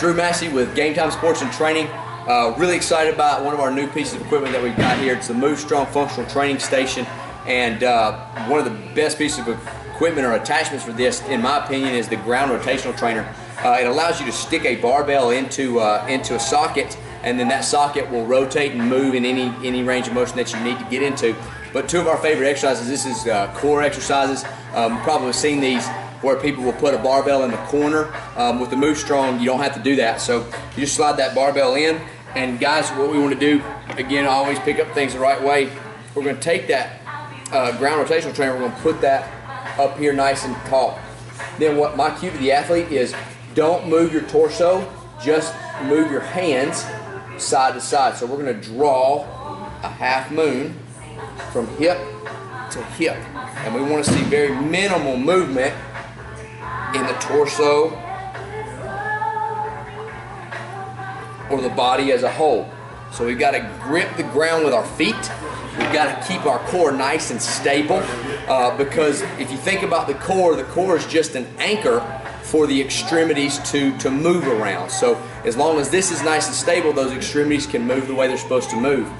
Drew Massey with Game Time Sports and Training. Really excited about one of our new pieces of equipment that we've got here. It's the MoveStrong Functional Training Station, and one of the best pieces of equipment or attachments for this, in my opinion, is the Ground Rotational Trainer. It allows you to stick a barbell into a socket, and then that socket will rotate and move in any range of motion that you need to get into. But two of our favorite exercises, this is core exercises. Probably seen these where people will put a barbell in the corner. With the MoveStrong, you don't have to do that. So you just slide that barbell in, and guys, what we want to do, again, always pick up things the right way. We're going to take that Ground Rotational Trainer, we're going to put that up here nice and tall. Then what my cue to the athlete is, don't move your torso, just move your hands side to side. So we're going to draw a half moon from hip to hip, and we want to see very minimal movement in the torso or the body as a whole. So we've got to grip the ground with our feet. We've got to keep our core nice and stable, because if you think about the core is just an anchor for the extremities to move around. So as long as this is nice and stable, those extremities can move the way they're supposed to move.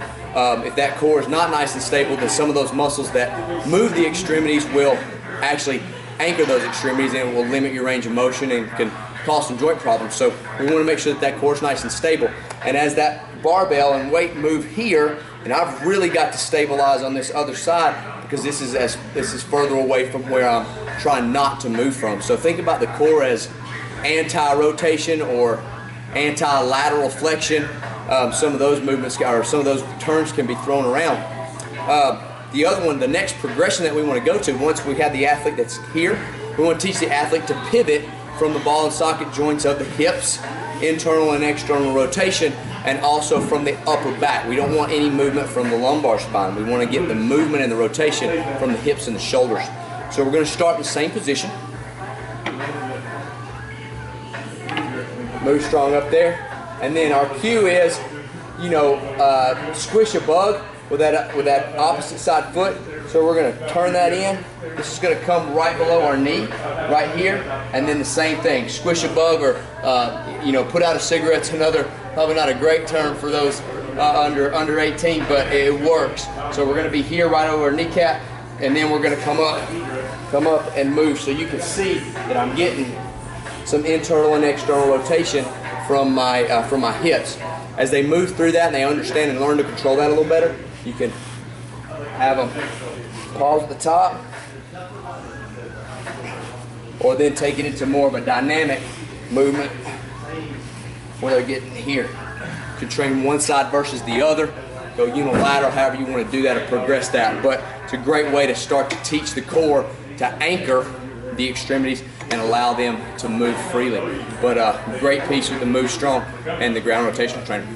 If that core is not nice and stable, then some of those muscles that move the extremities will actually anchor those extremities, and it will limit your range of motion and can cause some joint problems. So we want to make sure that that core is nice and stable. And as that barbell and weight move here, and I've really got to stabilize on this other side because this is further away from where I'm trying not to move from. So think about the core as anti-rotation or anti-lateral flexion. Some of those movements or some of those terms can be thrown around. The other one, the next progression that we want to go to, once we have the athlete that's here, we want to teach the athlete to pivot from the ball and socket joints of the hips, internal and external rotation, and also from the upper back. We don't want any movement from the lumbar spine. We want to get the movement and the rotation from the hips and the shoulders. So we're going to start in the same position. MoveStrong up there. And then our cue is, squish a bug with that opposite side foot. So we're going to turn that in. This is going to come right below our knee, right here. And then the same thing, squish a bug, or put out a cigarette's another, probably not a great term for those under 18, but it works. So we're going to be here right over our kneecap, and then we're going to come up and move. So you can see that I'm getting some internal and external rotation from my hips. As they move through that and they understand and learn to control that a little better, you can have them pause at the top, or then take it into more of a dynamic movement where they're getting here. You can train one side versus the other, go unilateral, however you want to do that or progress that. But it's a great way to start to teach the core to anchor the extremities and allow them to move freely. But great piece with the MoveStrong and the Ground Rotational Trainer.